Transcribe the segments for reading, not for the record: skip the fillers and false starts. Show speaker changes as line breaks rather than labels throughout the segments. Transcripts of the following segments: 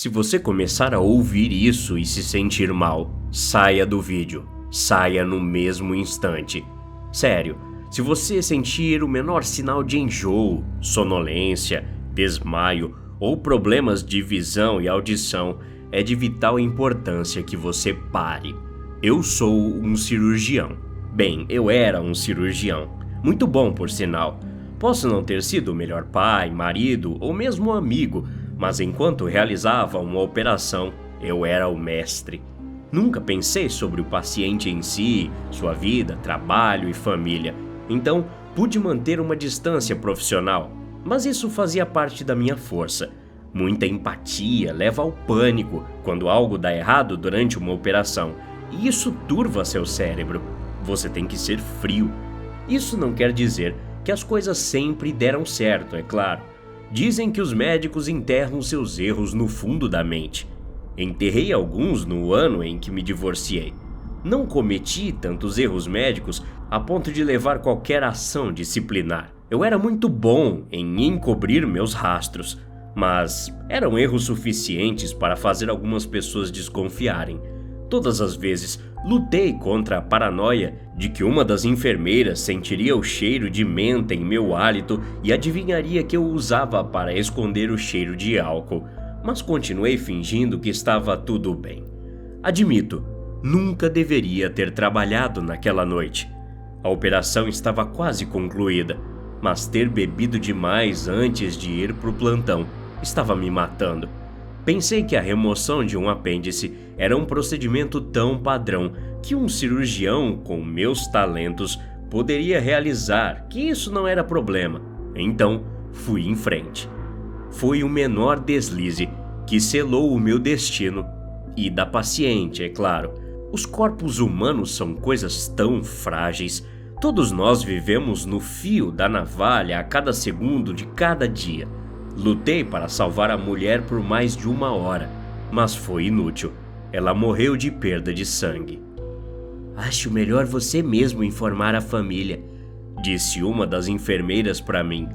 Se você começar a ouvir isso e se sentir mal, saia do vídeo. Saia no mesmo instante. Sério, se você sentir o menor sinal de enjoo, sonolência, desmaio ou problemas de visão e audição, é de vital importância que você pare. Eu sou um cirurgião. Bem, eu era um cirurgião. Muito bom, por sinal. Posso não ter sido o melhor pai, marido ou mesmo amigo, mas enquanto realizava uma operação, eu era o mestre. Nunca pensei sobre o paciente em si, sua vida, trabalho e família. Então, pude manter uma distância profissional, mas isso fazia parte da minha força. Muita empatia leva ao pânico quando algo dá errado durante uma operação, e isso turva seu cérebro. Você tem que ser frio. Isso não quer dizer que as coisas sempre deram certo, é claro. Dizem que os médicos enterram seus erros no fundo da mente. Enterrei alguns no ano em que me divorciei. Não cometi tantos erros médicos a ponto de levar qualquer ação disciplinar. Eu era muito bom em encobrir meus rastros, mas eram erros suficientes para fazer algumas pessoas desconfiarem. Todas as vezes lutei contra a paranoia de que uma das enfermeiras sentiria o cheiro de menta em meu hálito e adivinharia que eu usava para esconder o cheiro de álcool, mas continuei fingindo que estava tudo bem. Admito, nunca deveria ter trabalhado naquela noite. A operação estava quase concluída, mas ter bebido demais antes de ir para o plantão estava me matando. Pensei que a remoção de um apêndice era um procedimento tão padrão que um cirurgião com meus talentos poderia realizar, que isso não era problema. Então, fui em frente. Foi o menor deslize que selou o meu destino. E da paciente, é claro. Os corpos humanos são coisas tão frágeis. Todos nós vivemos no fio da navalha a cada segundo de cada dia. Lutei para salvar a mulher por mais de 1 hora, mas foi inútil. Ela morreu de perda de sangue. "Acho melhor você mesmo informar a família", disse uma das enfermeiras para mim.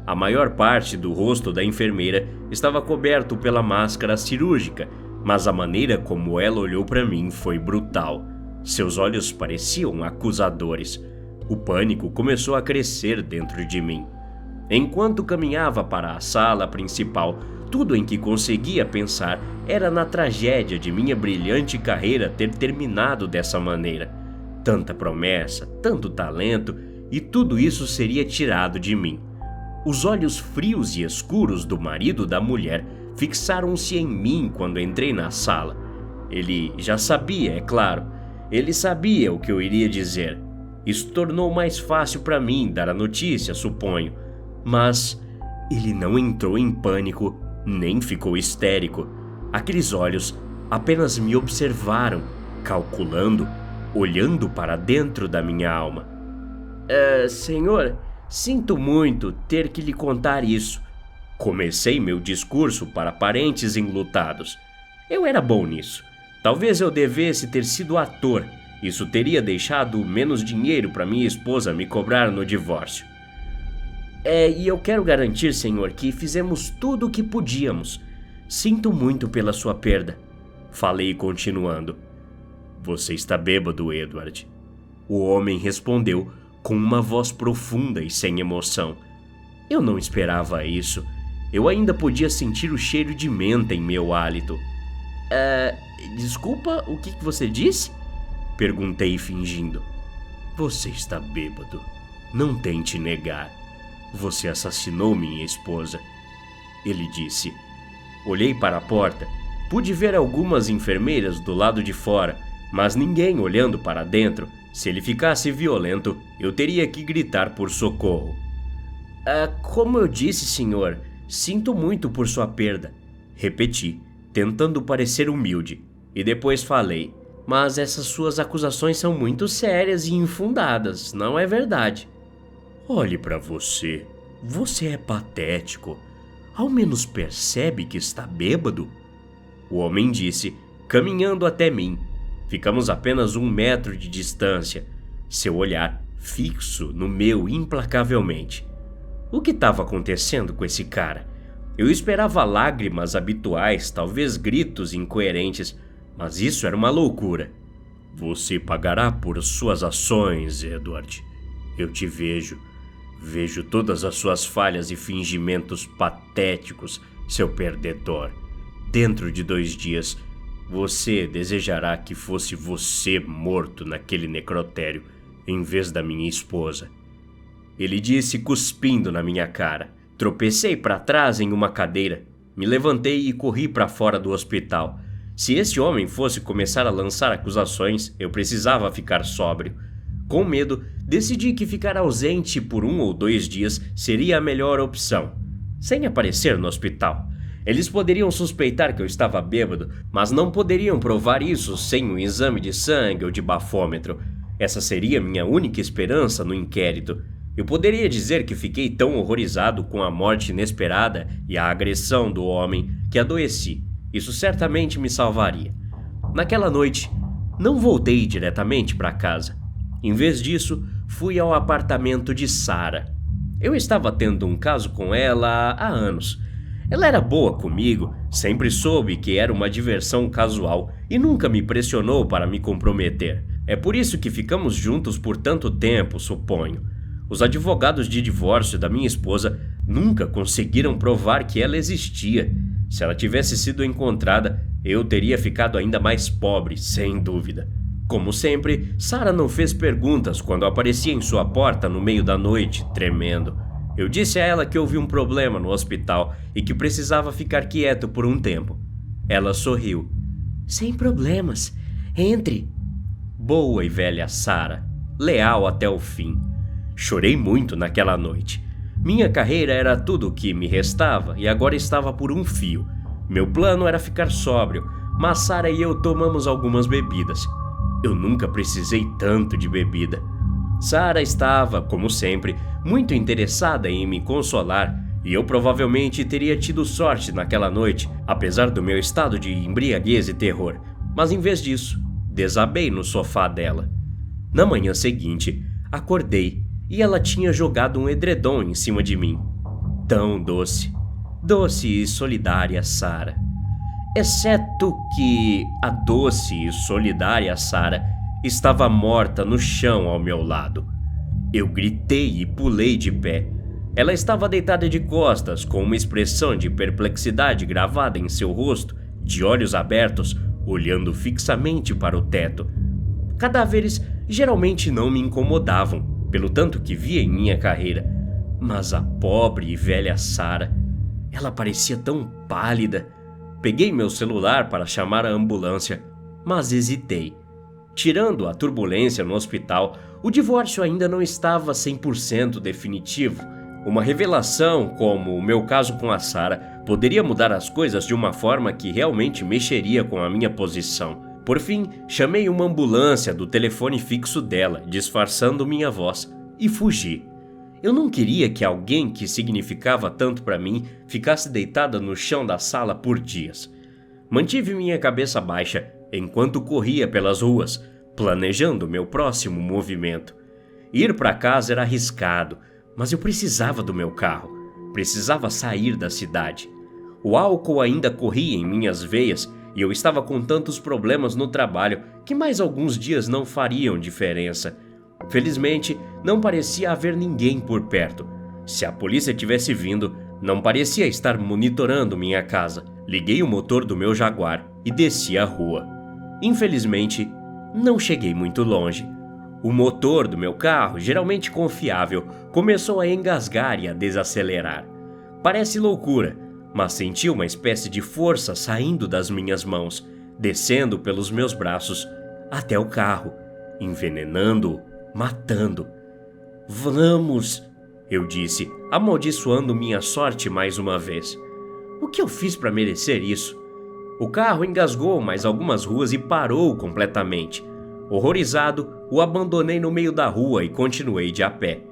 A maior parte do rosto da enfermeira estava coberto pela máscara cirúrgica, mas a maneira como ela olhou para mim foi brutal. Seus olhos pareciam acusadores. O pânico começou a crescer dentro de mim. Enquanto caminhava para a sala principal, tudo em que conseguia pensar era na tragédia de minha brilhante carreira ter terminado dessa maneira. Tanta promessa, tanto talento, e tudo isso seria tirado de mim. Os olhos frios e escuros do marido da mulher fixaram-se em mim quando entrei na sala. Ele já sabia, é claro. Ele sabia o que eu iria dizer. Isso tornou mais fácil para mim dar a notícia, suponho. Mas ele não entrou em pânico, nem ficou histérico. Aqueles olhos apenas me observaram, calculando, olhando para dentro da minha alma. Senhor, sinto muito ter que lhe contar isso." Comecei meu discurso para parentes enlutados. Eu era bom nisso. Talvez eu devesse ter sido ator. Isso teria deixado menos dinheiro para minha esposa me cobrar no divórcio. E eu quero garantir, senhor, que fizemos tudo o que podíamos. Sinto muito pela sua perda." Falei continuando. "Você está bêbado, Edward." O homem respondeu com uma voz profunda e sem emoção. Eu não esperava isso. Eu ainda podia sentir o cheiro de menta em meu hálito. Desculpa, o que você disse?" Perguntei fingindo. "Você está bêbado. Não tente negar. Você assassinou minha esposa." Ele disse. Olhei para a porta. Pude ver algumas enfermeiras do lado de fora, mas ninguém olhando para dentro. Se ele ficasse violento, eu teria que gritar por socorro. Como eu disse, senhor, sinto muito por sua perda." Repeti, tentando parecer humilde, e depois falei. "Mas essas suas acusações são muito sérias e infundadas, não é verdade?" "Olhe para você. Você é patético. Ao menos percebe que está bêbado?" O homem disse, caminhando até mim. Ficamos apenas 1 metro de distância, seu olhar fixo no meu implacavelmente. O que estava acontecendo com esse cara? Eu esperava lágrimas habituais, talvez gritos incoerentes, mas isso era uma loucura. Você pagará por suas ações, Edward. Eu te vejo. Vejo todas as suas falhas e fingimentos patéticos, seu perdedor. Dentro de 2 dias, você desejará que fosse você morto naquele necrotério, em vez da minha esposa. Ele disse cuspindo na minha cara. Tropecei para trás em uma cadeira. Me levantei e corri para fora do hospital. Se esse homem fosse começar a lançar acusações, eu precisava ficar sóbrio. Com medo, decidi que ficar ausente por 1 ou 2 dias seria a melhor opção. Sem aparecer no hospital. Eles poderiam suspeitar que eu estava bêbado, mas não poderiam provar isso sem um exame de sangue ou de bafômetro. Essa seria minha única esperança no inquérito. Eu poderia dizer que fiquei tão horrorizado com a morte inesperada e a agressão do homem que adoeci. Isso certamente me salvaria. Naquela noite, não voltei diretamente para casa. Em vez disso, fui ao apartamento de Sarah. Eu estava tendo um caso com ela há anos. Ela era boa comigo, sempre soube que era uma diversão casual e nunca me pressionou para me comprometer. É por isso que ficamos juntos por tanto tempo, suponho. Os advogados de divórcio da minha esposa nunca conseguiram provar que ela existia. Se ela tivesse sido encontrada, eu teria ficado ainda mais pobre, sem dúvida. Como sempre, Sarah não fez perguntas quando aparecia em sua porta no meio da noite, tremendo. Eu disse a ela que houve um problema no hospital e que precisava ficar quieto por um tempo. Ela sorriu. Sem problemas. Entre. Boa e velha Sarah, leal até o fim. Chorei muito naquela noite. Minha carreira era tudo o que me restava e agora estava por um fio. Meu plano era ficar sóbrio, mas Sarah e eu tomamos algumas bebidas. Eu nunca precisei tanto de bebida. Sarah estava, como sempre, muito interessada em me consolar e eu provavelmente teria tido sorte naquela noite, apesar do meu estado de embriaguez e terror. Mas em vez disso, desabei no sofá dela. Na manhã seguinte, acordei e ela tinha jogado um edredom em cima de mim. Tão doce, doce e solidária Sarah. Exceto que a doce e solidária Sarah estava morta no chão ao meu lado. Eu gritei e pulei de pé. Ela estava deitada de costas, com uma expressão de perplexidade gravada em seu rosto, de olhos abertos, olhando fixamente para o teto. Cadáveres geralmente não me incomodavam, pelo tanto que via em minha carreira. Mas a pobre e velha Sarah, ela parecia tão pálida. Peguei meu celular para chamar a ambulância, mas hesitei. Tirando a turbulência no hospital, o divórcio ainda não estava 100% definitivo. Uma revelação, como o meu caso com a Sarah, poderia mudar as coisas de uma forma que realmente mexeria com a minha posição. Por fim, chamei uma ambulância do telefone fixo dela, disfarçando minha voz, e fugi. Eu não queria que alguém que significava tanto para mim ficasse deitada no chão da sala por dias. Mantive minha cabeça baixa enquanto corria pelas ruas, planejando meu próximo movimento. Ir para casa era arriscado, mas eu precisava do meu carro. Precisava sair da cidade. O álcool ainda corria em minhas veias e eu estava com tantos problemas no trabalho que mais alguns dias não fariam diferença. Felizmente, não parecia haver ninguém por perto. Se a polícia tivesse vindo, não parecia estar monitorando minha casa. Liguei o motor do meu Jaguar e desci a rua. Infelizmente, não cheguei muito longe. O motor do meu carro, geralmente confiável, começou a engasgar e a desacelerar. Parece loucura, mas senti uma espécie de força saindo das minhas mãos, descendo pelos meus braços até o carro, envenenando-o, matando. Vamos, eu disse, amaldiçoando minha sorte mais uma vez. O que eu fiz para merecer isso? O carro engasgou mais algumas ruas e parou completamente. Horrorizado, o abandonei no meio da rua e continuei de a pé.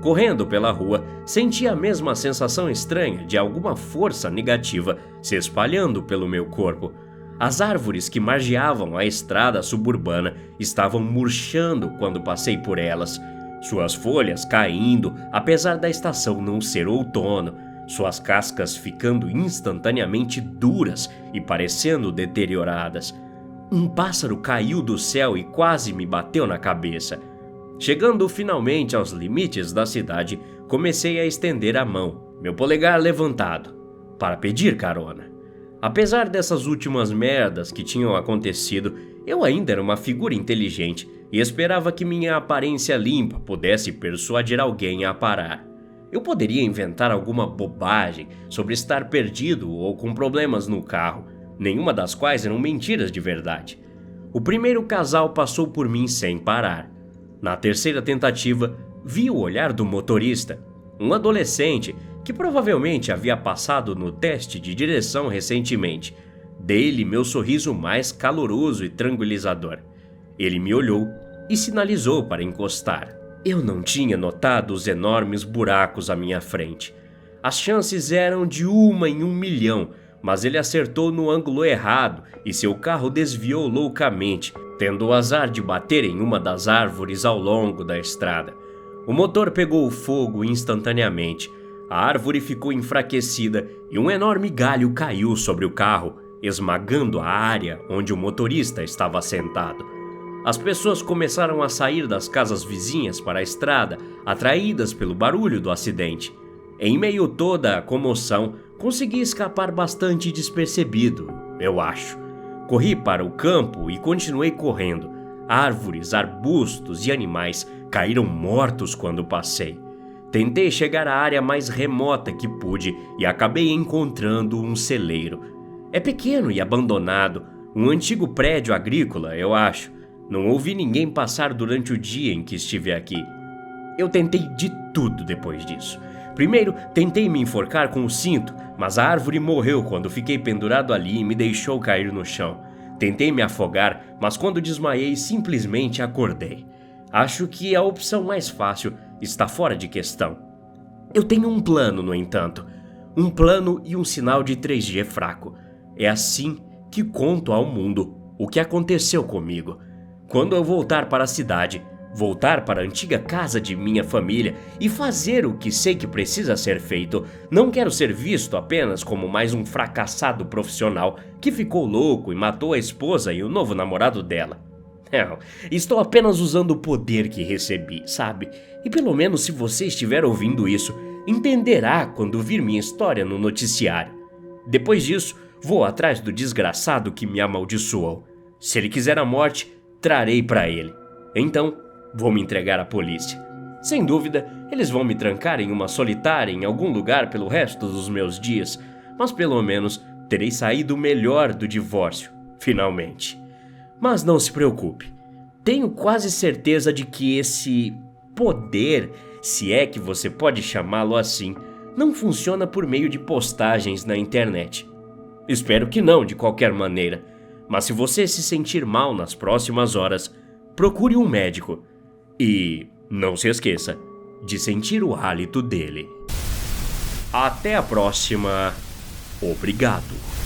Correndo pela rua, senti a mesma sensação estranha de alguma força negativa se espalhando pelo meu corpo. As árvores que margeavam a estrada suburbana estavam murchando quando passei por elas, suas folhas caindo, apesar da estação não ser outono. suas cascas ficando instantaneamente duras e parecendo deterioradas. Um pássaro caiu do céu e quase me bateu na cabeça. Chegando finalmente aos limites da cidade, comecei a estender a mão, meu polegar levantado, para pedir carona. Apesar dessas últimas merdas que tinham acontecido, eu ainda era uma figura inteligente e esperava que minha aparência limpa pudesse persuadir alguém a parar. Eu poderia inventar alguma bobagem sobre estar perdido ou com problemas no carro, nenhuma das quais eram mentiras de verdade. O primeiro casal passou por mim sem parar. Na terceira tentativa, vi o olhar do motorista, um adolescente que provavelmente havia passado no teste de direção recentemente. Dei-lhe meu sorriso mais caloroso e tranquilizador. Ele me olhou e sinalizou para encostar. Eu não tinha notado os enormes buracos à minha frente. As chances eram de 1 em 1 milhão, mas ele acertou no ângulo errado e seu carro desviou loucamente, tendo o azar de bater em uma das árvores ao longo da estrada. O motor pegou fogo instantaneamente, a árvore ficou enfraquecida e um enorme galho caiu sobre o carro, esmagando a área onde o motorista estava sentado. As pessoas começaram a sair das casas vizinhas para a estrada, atraídas pelo barulho do acidente. Em meio a toda a comoção, consegui escapar bastante despercebido, eu acho. Corri para o campo e continuei correndo. Árvores, arbustos e animais caíram mortos quando passei. Tentei chegar à área mais remota que pude e acabei encontrando um celeiro. É pequeno e abandonado, um antigo prédio agrícola, eu acho. Não ouvi ninguém passar durante o dia em que estive aqui. Eu tentei de tudo depois disso. Primeiro, tentei me enforcar com o cinto, mas a árvore morreu quando fiquei pendurado ali e me deixou cair no chão. Tentei me afogar, mas quando desmaiei, simplesmente acordei. Acho que a opção mais fácil está fora de questão. Eu tenho um plano, no entanto. Um plano e um sinal de 3G fraco. É assim que conto ao mundo o que aconteceu comigo. Quando eu voltar para a cidade, voltar para a antiga casa de minha família e fazer o que sei que precisa ser feito, não quero ser visto apenas como mais um fracassado profissional que ficou louco e matou a esposa e o novo namorado dela. Não, estou apenas usando o poder que recebi, sabe? E pelo menos se você estiver ouvindo isso, entenderá quando vir minha história no noticiário. Depois disso, vou atrás do desgraçado que me amaldiçoou. Se ele quiser a morte, trarei para ele. Então, vou me entregar à polícia. Sem dúvida, eles vão me trancar em uma solitária em algum lugar pelo resto dos meus dias, mas pelo menos terei saído melhor do divórcio, finalmente. Mas não se preocupe, tenho quase certeza de que esse poder, se é que você pode chamá-lo assim, não funciona por meio de postagens na internet. Espero que não, de qualquer maneira. Mas se você se sentir mal nas próximas horas, procure um médico. E não se esqueça de sentir o hálito dele. Até a próxima. Obrigado.